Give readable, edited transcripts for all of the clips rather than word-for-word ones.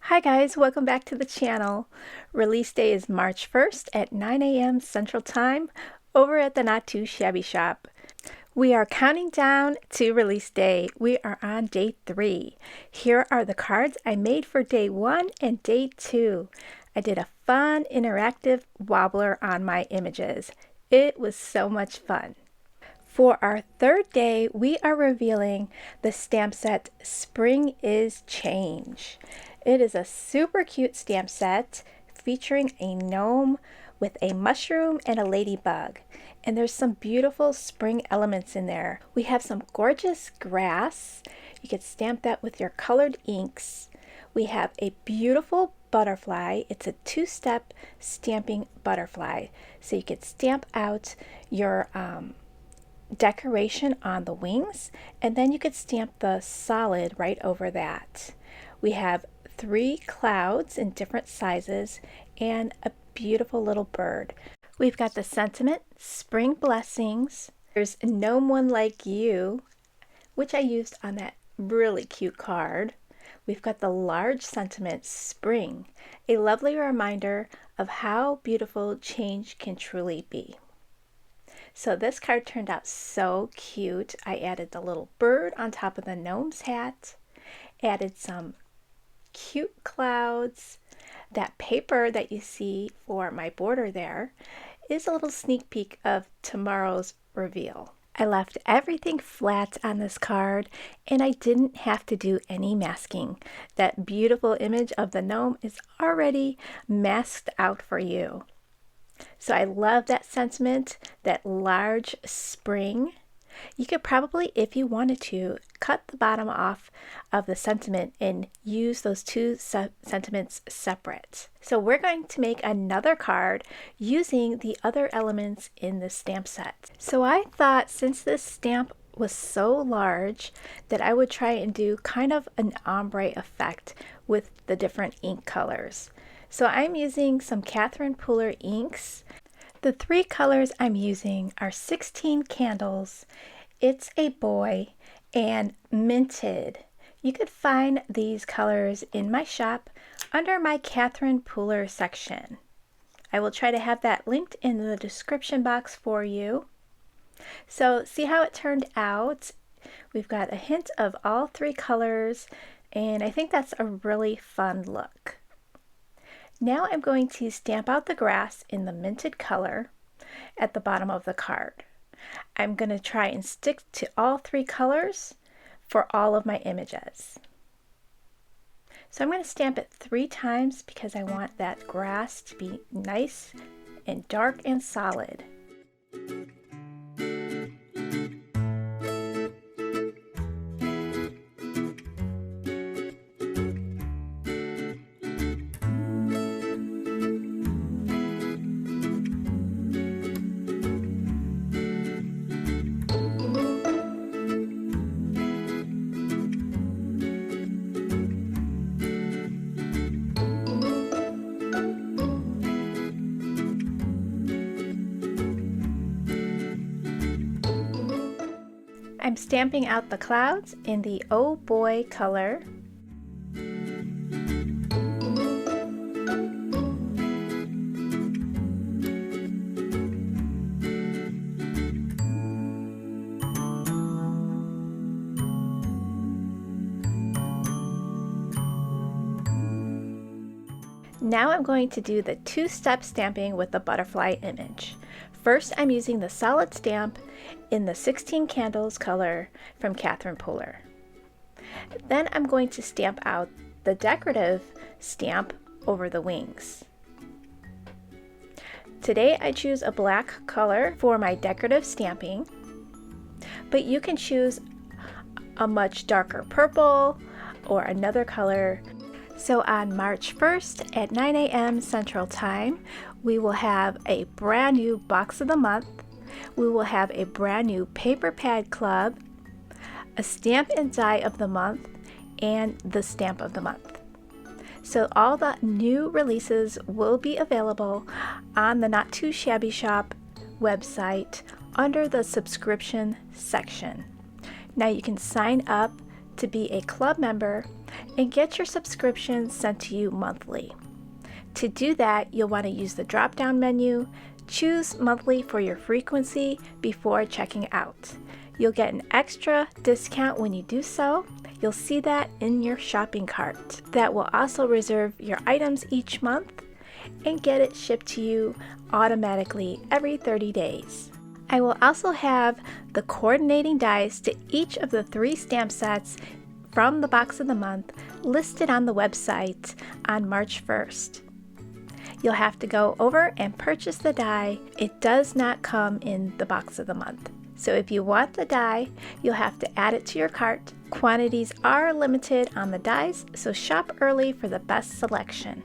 Hi guys, welcome back to the channel. Release day is March 1st at 9 a.m. Central Time over at the Not Too Shabby shop. We are counting down to release day. We are on day 3. Here are the cards I made for day 1 and day 2. I did a fun interactive wobbler on my images. It was so much fun. For our third day, we are revealing the stamp set Spring is Change. It is a super cute stamp set featuring a gnome with a mushroom and a ladybug. And there's some beautiful spring elements in there. We have some gorgeous grass. You could stamp that with your colored inks. We have a beautiful butterfly. It's a 2-step stamping butterfly. So you could stamp out your decoration on the wings, and then you could stamp the solid right over that. We have 3 clouds in different sizes and a beautiful little bird. We've got the sentiment, Spring Blessings. There's No One Like You, which I used on that really cute card. We've got the large sentiment, Spring, a lovely reminder of how beautiful change can truly be. So this card turned out so cute. I added the little bird on top of the gnome's hat, added some cute clouds. That paper that you see for my border there is a little sneak peek of tomorrow's reveal. I left everything flat on this card and I didn't have to do any masking. That beautiful image of the gnome is already masked out for you. So I love that sentiment, that large spring. You could probably, if you wanted to, cut the bottom off of the sentiment and use those 2 sentiments separate. So we're going to make another card using the other elements in the stamp set. So I thought, since this stamp was so large, that I would try and do kind of an ombre effect with the different ink colors. So I'm using some Catherine Pooler inks. The 3 colors I'm using are 16 Candles, It's a Boy, and Minted. You could find these colors in my shop under my Catherine Pooler section. I will try to have that linked in the description box for you. So see how it turned out. We've got a hint of all 3 colors, and I think that's a really fun look. Now I'm going to stamp out the grass in the minted color at the bottom of the card. I'm going to try and stick to all 3 colors for all of my images. So I'm going to stamp it 3 times because I want that grass to be nice and dark and solid. I'm stamping out the clouds in the Oh Boy color. Now I'm going to do the 2-step stamping with the butterfly image. First, I'm using the solid stamp in the 16 Candles color from Catherine Pooler. Then I'm going to stamp out the decorative stamp over the wings. Today I choose a black color for my decorative stamping, but you can choose a much darker purple or another color. So on March 1st at 9 a.m. Central Time, we will have a brand new box of the month. We will have a brand new paper pad club, a stamp and die of the month, and the stamp of the month. So all the new releases will be available on the Not Too Shabby shop website under the subscription section. Now you can sign up to be a club member and get your subscription sent to you monthly. To do that, you'll want to use the drop-down menu, choose monthly for your frequency before checking out. You'll get an extra discount when you do so. You'll see that in your shopping cart. That will also reserve your items each month and get it shipped to you automatically every 30 days. I will also have the coordinating dies to each of the 3 stamp sets from the box of the month listed on the website on March 1st. You'll have to go over and purchase the die. It does not come in the box of the month. So if you want the die, you'll have to add it to your cart. Quantities are limited on the dies, so shop early for the best selection.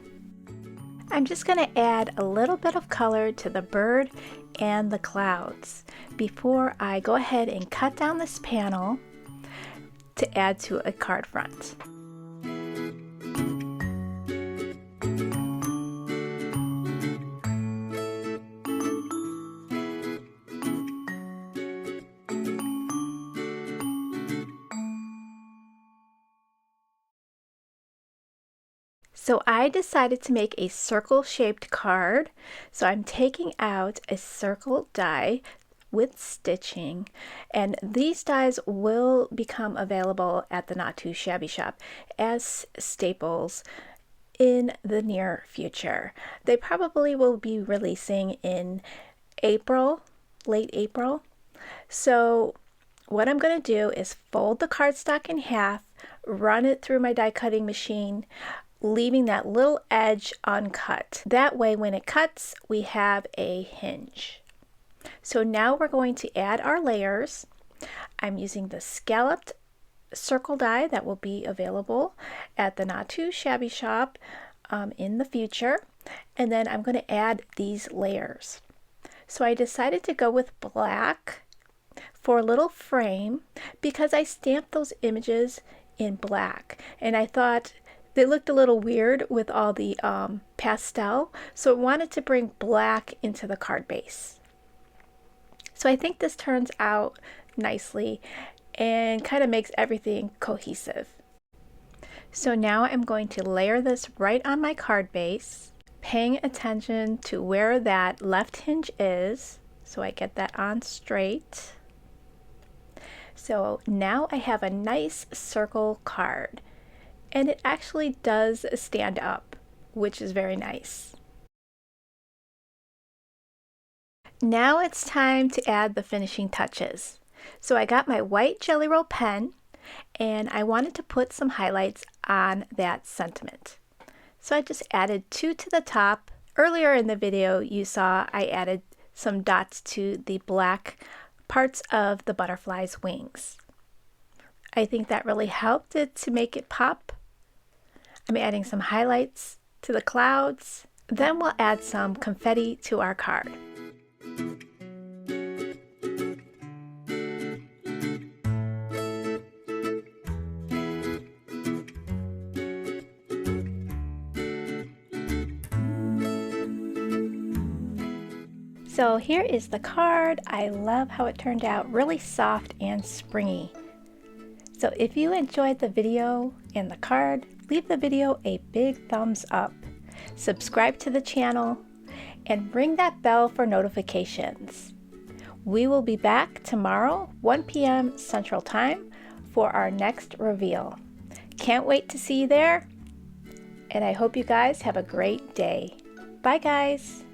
I'm just going to add a little bit of color to the bird and the clouds before I go ahead and cut down this panel to add to a card front. So I decided to make a circle-shaped card. So I'm taking out a circle die with stitching, and these dies will become available at the Not Too Shabby shop as staples in the near future. They probably will be releasing in April, late April. So what I'm going to do is fold the cardstock in half, run it through my die cutting machine, leaving that little edge uncut. That way when it cuts, we have a hinge. So now we're going to add our layers. I'm using the scalloped circle die that will be available at the Not Too Shabby shop in the future. And then I'm going to add these layers. So I decided to go with black for a little frame because I stamped those images in black, and I thought they looked a little weird with all the pastel, so I wanted to bring black into the card base. So I think this turns out nicely and kind of makes everything cohesive. So now I'm going to layer this right on my card base, paying attention to where that left hinge is so I get that on straight. So now I have a nice circle card, and it actually does stand up, which is very nice. Now it's time to add the finishing touches. So I got my white Jelly Roll pen, and I wanted to put some highlights on that sentiment. So I just added 2 to the top. Earlier in the video you saw I added some dots to the black parts of the butterfly's wings. I think that really helped it to make it pop. I'm adding some highlights to the clouds. Then we'll add some confetti to our card. So here is the card. I love how it turned out, really soft and springy. So if you enjoyed the video and the card, leave the video a big thumbs up. Subscribe to the channel and ring that bell for notifications. We will be back tomorrow, 1 p.m. Central Time, for our next reveal. Can't wait to see you there, and I hope you guys have a great day. Bye guys!